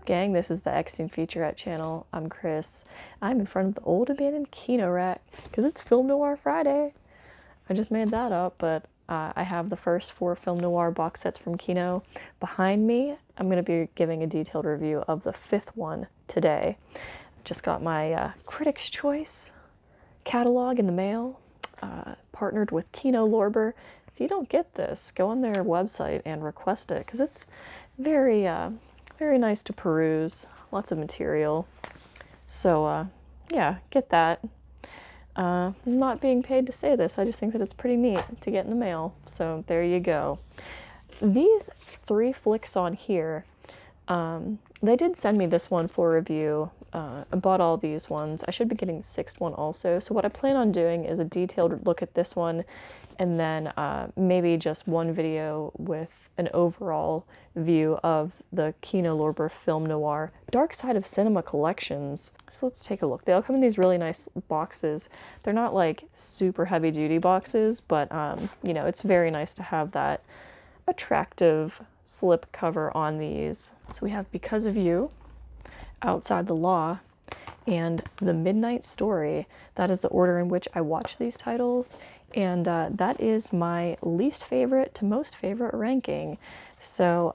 up, gang? This is the X-Teen Featurette channel. I'm Chris. I'm in front of the old abandoned Kino rack because it's Film Noir Friday. I just made that up, but I have the first 4 Film Noir box sets from Kino behind me. I'm going to be giving a detailed review of the 5th one today. Just got my Critics' Choice catalog in the mail, partnered with Kino Lorber. If you don't get this, go on their website and request it because it's very nice to peruse. Lots of material. So yeah, get that. I'm not being paid to say this. I just think that it's pretty neat to get in the mail. So there you go. These 3 flicks on here, they did send me this one for review. I bought all these ones. I should be getting the 6th one also. So what I plan on doing is a detailed look at this one, and then maybe just one video with an overall view of the Kino Lorber Film Noir Dark Side of Cinema collections. So let's take a look. They all come in these really nice boxes. They're not like super heavy duty boxes, but you know, it's very nice to have that attractive slip cover on these. So we have Because of You, Outside the Law, and The Midnight Story. That is the order in which I watch these titles, and that is my least favorite to most favorite ranking. So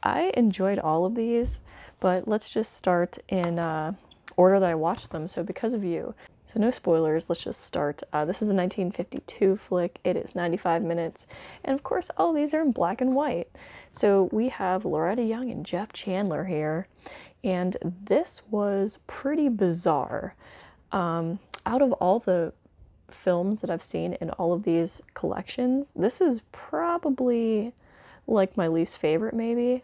I enjoyed all of these, but let's just start in order that I watched them. So Because of You. So no spoilers, let's just start. This is a 1952 flick. It is 95 minutes. And of course, all these are in black and white. So we have Loretta Young and Jeff Chandler here. And this was pretty bizarre. Out of all the films that I've seen in all of these collections, this is probably like my least favorite, maybe.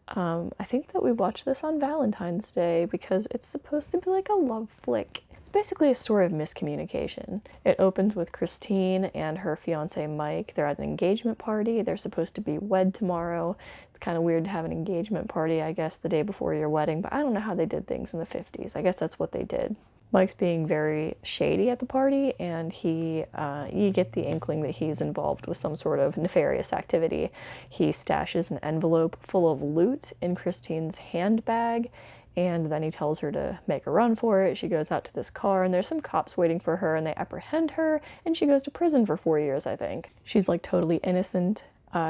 I think that we watched this on Valentine's Day because it's supposed to be like a love flick. It's basically a story of miscommunication. It opens with Christine and her fiance Mike. They're at an engagement party. They're supposed to be wed tomorrow. It's kind of weird to have an engagement party, I guess, the day before your wedding, but I don't know how they did things in the 50s. I guess that's what they did. Mike's being very shady at the party, and you get the inkling that he's involved with some sort of nefarious activity. He stashes an envelope full of loot in Christine's handbag, and then he tells her to make a run for it. She goes out to this car, and there's some cops waiting for her, and they apprehend her, and she goes to prison for 4 years, I think. She's like totally innocent.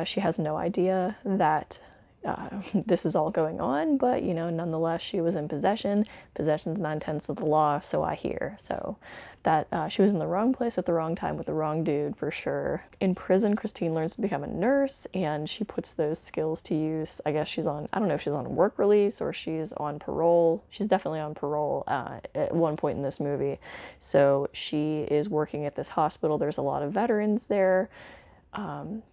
She has no idea that this is all going on, but you know, nonetheless, she was in possession. Possession's 9/10 of the law, so I hear. So that she was in the wrong place at the wrong time with the wrong dude for sure. In prison, Christine learns to become a nurse, and she puts those skills to use. I guess she's on, I don't know if she's on work release or she's on parole. She's definitely on parole at one point in this movie. So she is working at this hospital. There's a lot of veterans there.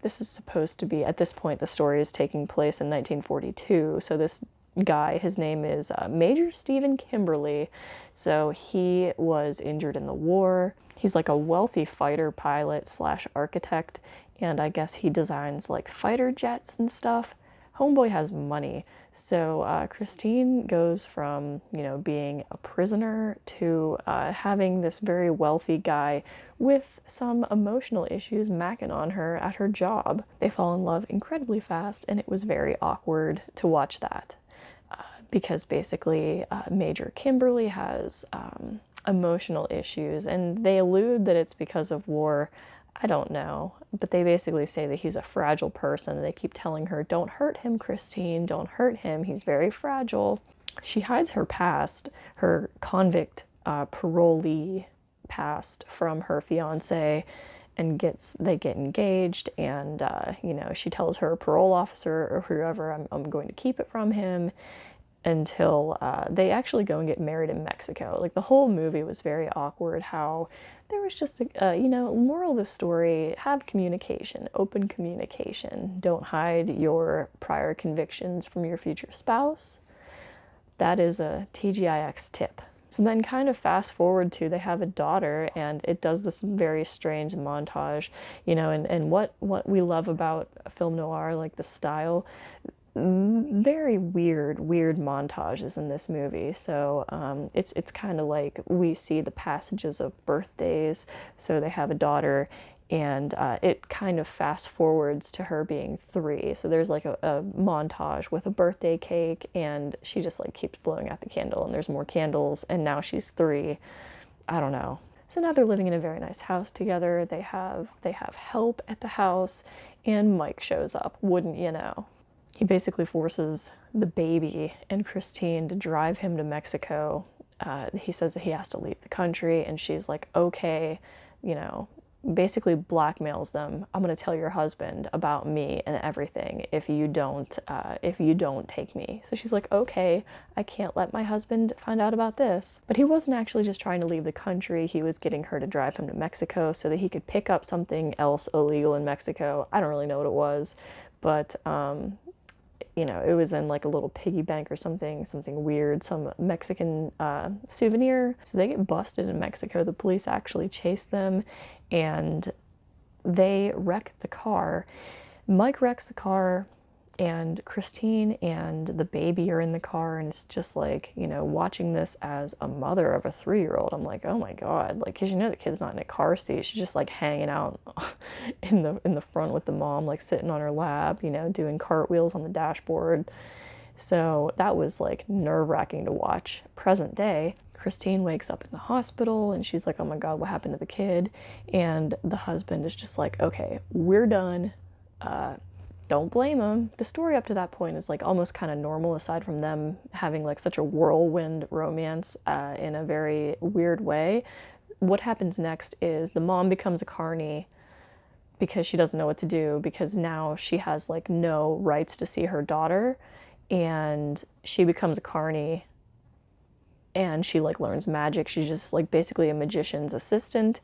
This is supposed to be, at this point, the story is taking place in 1942. So this guy, his name is Major Stephen Kimberly. So he was injured in the war. He's like a wealthy fighter pilot slash architect, and I guess he designs like fighter jets and stuff. Homeboy has money. So Christine goes from, you know, being a prisoner to having this very wealthy guy with some emotional issues macking on her at her job. They fall in love incredibly fast, and it was very awkward to watch that because basically Major Kimberly has emotional issues, and they allude that it's because of war. I don't know, but they basically say that he's a fragile person. They keep telling her, don't hurt him, Christine, don't hurt him. He's very fragile. She hides her past, her convict parolee past from her fiance, and they get engaged, and you know, she tells her parole officer or whoever, I'm going to keep it from him, until they actually go and get married in Mexico. Like, the whole movie was very awkward, how there was just a, you know, moral of the story, have communication, open communication. Don't hide your prior convictions from your future spouse. That is a TGIX tip. So then kind of fast forward to, they have a daughter, and it does this very strange montage, you know, and what we love about film noir, like the style, very weird montages in this movie. So it's kind of like we see the passages of birthdays. So they have a daughter, And it kind of fast forwards to her being 3. So there's like a montage with a birthday cake, and she just like keeps blowing out the candle, and there's more candles, and now she's 3. I don't know. So now they're living in a very nice house together. They have help at the house, and Mike shows up, wouldn't you know. He basically forces the baby and Christine to drive him to Mexico. He says that he has to leave the country, and she's like, okay, you know, basically blackmails them. I'm gonna tell your husband about me and everything if you don't take me. So she's like, okay, I can't let my husband find out about this. But he wasn't actually just trying to leave the country. He was getting her to drive him to Mexico so that he could pick up something else illegal in Mexico. I don't really know what it was, but you know, it was in like a little piggy bank or something weird, some Mexican souvenir. So they get busted in Mexico. The police actually chase them, and they wreck the car. Mike wrecks the car, and Christine and the baby are in the car, and it's just like, you know, watching this as a mother of a 3-year-old, I'm like, oh my God, like, because you know the kid's not in a car seat. She's just like hanging out in the front with the mom, like sitting on her lap, you know, doing cartwheels on the dashboard. So that was like nerve-wracking to watch. Present day, Christine wakes up in the hospital, and she's like, oh my God, what happened to the kid? And the husband is just like, okay, we're done. Don't blame him. The story up to that point is like almost kind of normal, aside from them having like such a whirlwind romance in a very weird way. What happens next is the mom becomes a carny because she doesn't know what to do, because now she has like no rights to see her daughter, and she becomes a carny, and she like learns magic. She's just like basically a magician's assistant,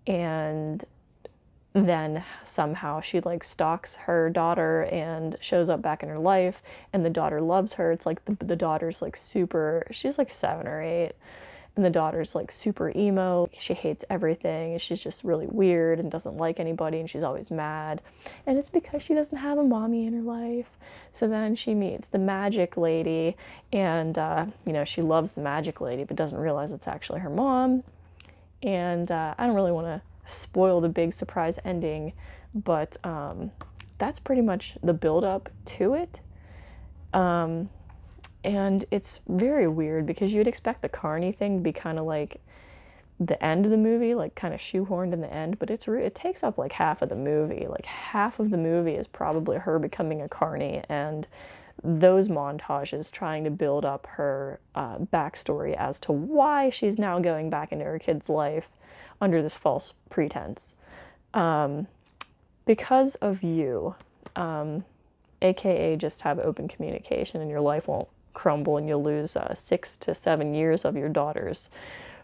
and then somehow she like stalks her daughter and shows up back in her life, and the daughter loves her. It's like the daughter's like super, she's like 7 or 8, and the daughter's like super emo. She hates everything, and she's just really weird and doesn't like anybody, and she's always mad, and it's because she doesn't have a mommy in her life. So then she meets the magic lady, and you know, she loves the magic lady but doesn't realize it's actually her mom. And I don't really want to spoil the big surprise ending, but that's pretty much the build up to it. And it's very weird because you'd expect the carny thing to be kind of like the end of the movie, like kind of shoehorned in the end, but it takes up like half of the movie. Like half of the movie is probably her becoming a carny, and those montages trying to build up her backstory as to why she's now going back into her kid's life under this false pretense. Because of you, aka just have open communication, and your life won't crumble, and you'll lose 6 to 7 years of your daughter's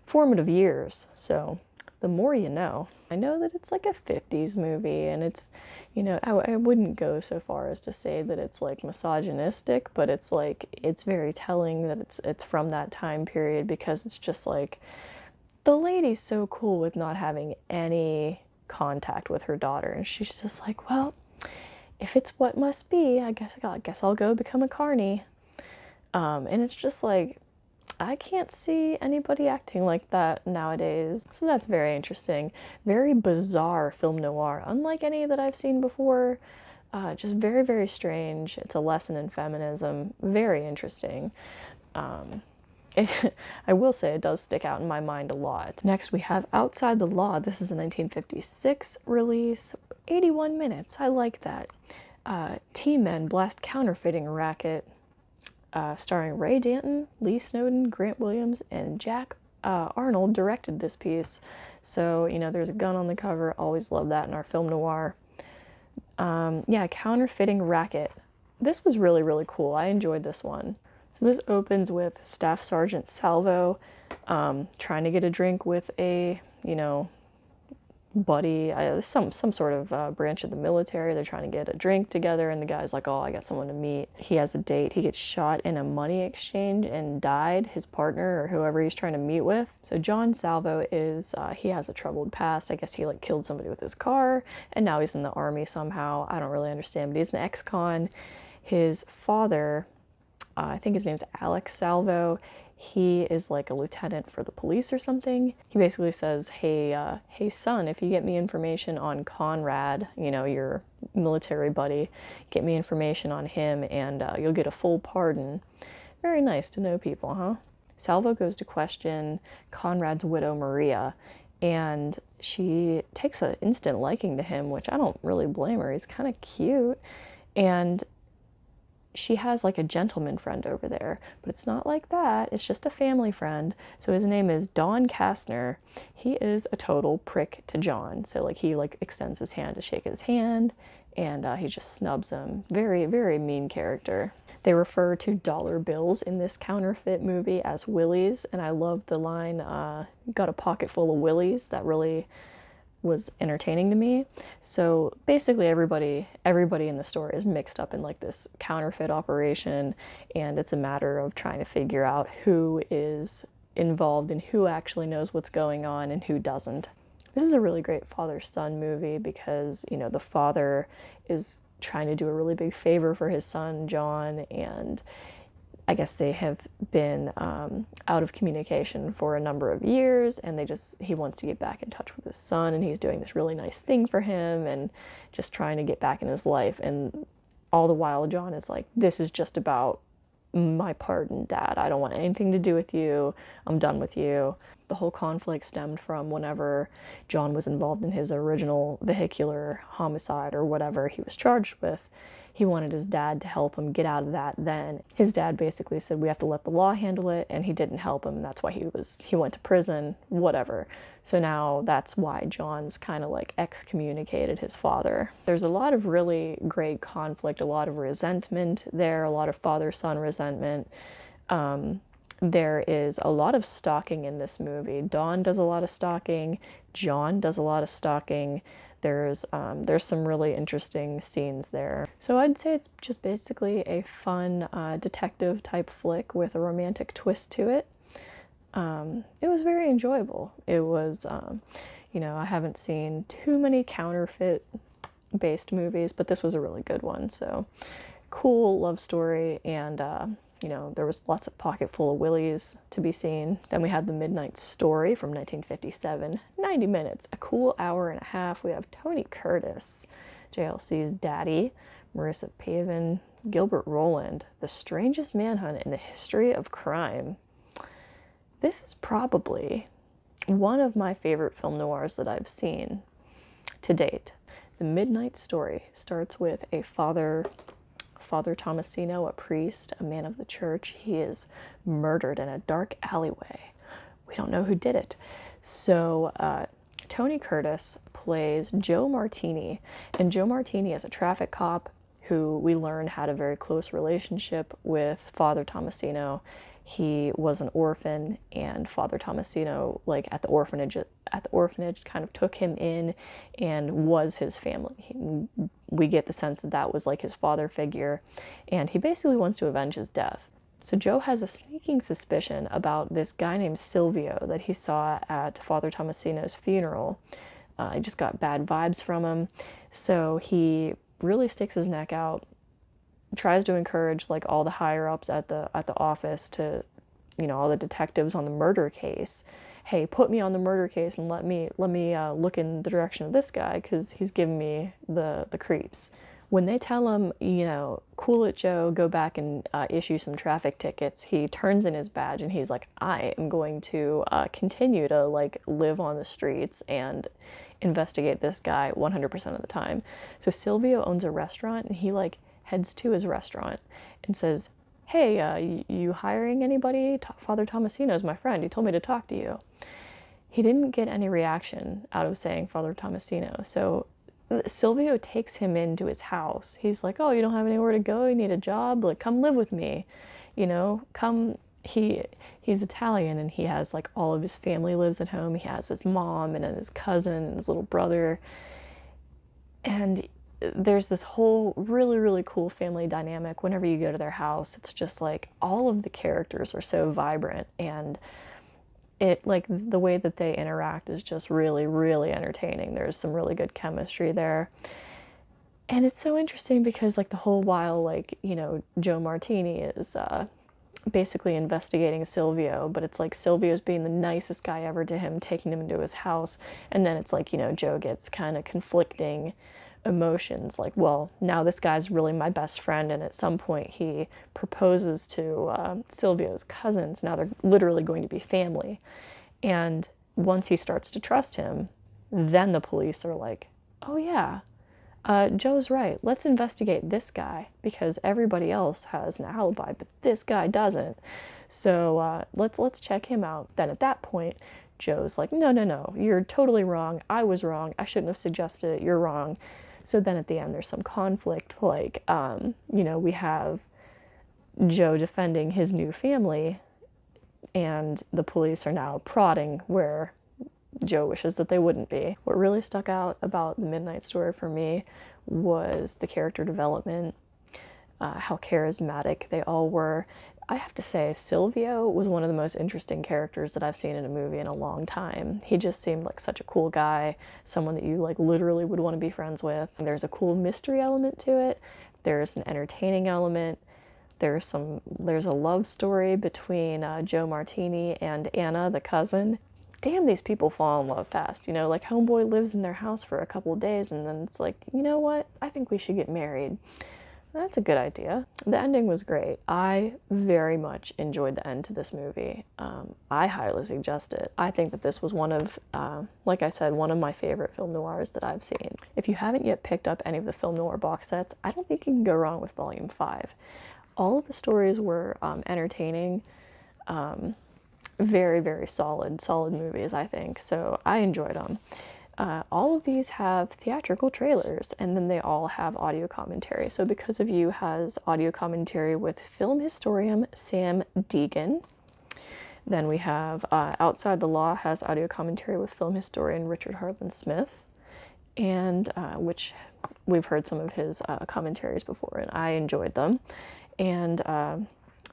formative years. So the more you know. I know that it's like a 50s movie, and it's, you know, I wouldn't go so far as to say that it's like misogynistic, but it's like, it's very telling that it's from that time period, because it's just like, the lady's so cool with not having any contact with her daughter, and she's just like, well, if it's what must be, I guess I'll go become a carny. And it's just like, I can't see anybody acting like that nowadays. So that's very interesting. Very bizarre film noir, unlike any that I've seen before. Just very, very strange. It's a lesson in feminism. Very interesting. I will say it does stick out in my mind a lot. Next we have Outside the Law. This is a 1956 release. 81 minutes. I like that. T-Men blast counterfeiting racket. Starring Ray Danton, Lee Snowden, Grant Williams, and Jack Arnold directed this piece. So, you know, there's a gun on the cover. Always love that in our film noir. Yeah, counterfeiting racket. This was really, really cool. I enjoyed this one. So this opens with Staff Sergeant Salvo trying to get a drink with a, you know, buddy, some sort of branch of the military. They're trying to get a drink together, and the guy's like, oh, I got someone to meet. He has a date. He gets shot in a money exchange and died, his partner or whoever he's trying to meet with. So John Salvo is, he has a troubled past. I guess he like killed somebody with his car, and now he's in the army somehow. I don't really understand, but he's an ex-con. His father, I think his name's Alex Salvo, He is like a lieutenant for the police or something. He basically says, hey son, if you get me information on Conrad, you know, your military buddy, get me information on him and you'll get a full pardon. Very nice to know people, huh? Salvo goes to question Conrad's widow, Maria, and she takes an instant liking to him, which I don't really blame her. He's kind of cute. And she has like a gentleman friend over there, but it's not like that. It's just a family friend. So his name is Don Kastner. He is a total prick to John. So like he like extends his hand to shake his hand, and he just snubs him. Very, very mean character. They refer to dollar bills in this counterfeit movie as willies, and I love the line, got a pocket full of willies. That really was entertaining to me. So basically everybody in the store is mixed up in like this counterfeit operation, and it's a matter of trying to figure out who is involved and who actually knows what's going on and who doesn't. This is a really great father-son movie because, you know, the father is trying to do a really big favor for his son John, and I guess they have been out of communication for a number of years, and he wants to get back in touch with his son, and he's doing this really nice thing for him and just trying to get back in his life. And all the while John is like, this is just about my pardon, Dad. I don't want anything to do with you. I'm done with you. The whole conflict stemmed from whenever John was involved in his original vehicular homicide or whatever he was charged with. He wanted his dad to help him get out of that then. His dad basically said, we have to let the law handle it, and he didn't help him. That's why he went to prison, whatever. So now that's why John's kind of like excommunicated his father. There's a lot of really great conflict, a lot of resentment there, a lot of father-son resentment. There is a lot of stalking in this movie. Dawn does a lot of stalking. John does a lot of stalking. There's some really interesting scenes there. So I'd say it's just basically a fun detective type flick with a romantic twist to it. It was very enjoyable. It was, you know, I haven't seen too many counterfeit based movies, but this was a really good one. So cool love story, and you know, there was lots of pocket full of willies to be seen. Then we had The Midnight Story from 1957, 90 minutes, a cool hour and a half. We have Tony Curtis, JLC's daddy, Marissa Pavin, Gilbert Roland, the strangest manhunt in the history of crime. This is probably one of my favorite film noirs that I've seen to date. The Midnight Story starts with a Father Tomasino, a priest, a man of the church. He is murdered in a dark alleyway. We don't know who did it. So Tony Curtis plays Joe Martini, and Joe Martini is a traffic cop who we learn had a very close relationship with Father Tomasino. He was an orphan, and Father Tomasino, like at the orphanage, kind of took him in and was his family. We get the sense that that was like his father figure, and he basically wants to avenge his death. So Joe has a sneaking suspicion about this guy named Silvio that he saw at Father Tomasino's funeral. He just got bad vibes from him, so he really sticks his neck out, tries to encourage like all the higher ups at the office to, you know, all the detectives on the murder case. Hey, put me on the murder case and let me look in the direction of this guy because he's giving me the creeps. When they tell him, you know, cool it, Joe, go back and issue some traffic tickets, he turns in his badge and he's like, I am going to continue to like live on the streets and investigate this guy 100% of the time. So Silvio owns a restaurant, and he like heads to his restaurant and says, hey, you hiring anybody? Father Tomasino's my friend. He told me to talk to you. He didn't get any reaction out of saying Father Tomasino. So Silvio takes him into his house. He's like, oh, you don't have anywhere to go? You need a job? Like, come live with me. You know, come. He's Italian, and he has like all of his family lives at home. He has his mom and then his cousin and his little brother. And there's this whole really, really cool family dynamic whenever you go to their house. It's just like all of the characters are so vibrant, and it like the way that they interact is just really, really entertaining. There's some really good chemistry there. And it's so interesting because like the whole while, like, you know, Joe Martini is basically investigating Silvio, but it's like Silvio's being the nicest guy ever to him, taking him into his house, and then it's like, you know, Joe gets kind of conflicting emotions, like, well, now this guy's really my best friend, and at some point he proposes to Silvio's cousins. Now they're literally going to be family, and once he starts to trust him, then the police are like, oh yeah, Joe's right. Let's investigate this guy because everybody else has an alibi, but this guy doesn't. So let's check him out. Then at that point, Joe's like, no, no, no, you're totally wrong. I was wrong. I shouldn't have suggested it. You're wrong. So then at the end, there's some conflict. Like, you know, we have Joe defending his new family, and the police are now prodding where Joe wishes that they wouldn't be. What really stuck out about The Midnight Story for me was the character development, how charismatic they all were. I have to say, Silvio was one of the most interesting characters that I've seen in a movie in a long time. He just seemed like such a cool guy, someone that you like literally would want to be friends with. There's a cool mystery element to it. There's an entertaining element. There's a love story between Joe Martini and Anna, the cousin. Damn, these people fall in love fast, you know, like homeboy lives in their house for a couple of days and then it's like, you know what, I think we should get married. That's a good idea. The ending was great. I very much enjoyed the end to this movie. I highly suggest it. I think that this was one of, like I said, one of my favorite film noirs that I've seen. If you haven't yet picked up any of the film noir box sets, I don't think you can go wrong with Volume 5. All of the stories were entertaining. Very, very solid movies, I think. So I enjoyed them. All of these have theatrical trailers, and then they all have audio commentary. So Because of You has audio commentary with film historian Sam Deegan. Then we have Outside the Law has audio commentary with film historian Richard Harlan Smith, and which we've heard some of his commentaries before, and I enjoyed them. And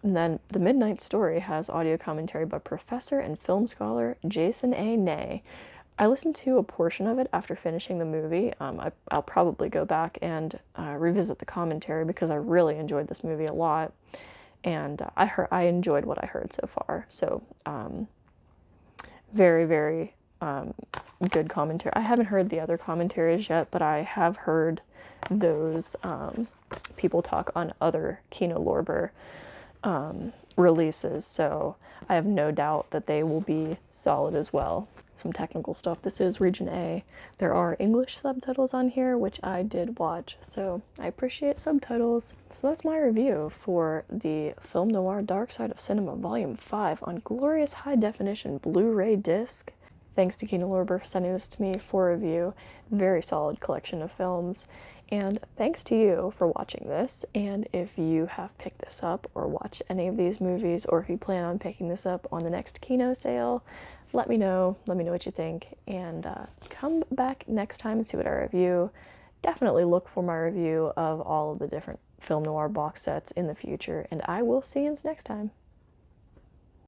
then The Midnight Story has audio commentary by professor and film scholar Jason A. Ney. I listened to a portion of it after finishing the movie. I'll probably go back and revisit the commentary because I really enjoyed this movie a lot, and I enjoyed what I heard so far. So very, very good commentary. I haven't heard the other commentaries yet, but I have heard those people talk on other Kino Lorber releases, so I have no doubt that they will be solid as well. Some technical stuff. This is Region A. There are English subtitles on here, which I did watch, so I appreciate subtitles. So that's my review for the Film Noir Dark Side of Cinema Volume 5 on glorious high definition Blu-ray disc. Thanks to Kino Lorber for sending this to me for review. Very solid collection of films. And thanks to you for watching this, and if you have picked this up or watched any of these movies, or if you plan on picking this up on the next Kino sale, let me know what you think, and come back next time and see what I review. Definitely look for my review of all of the different film noir box sets in the future, and I will see you next time.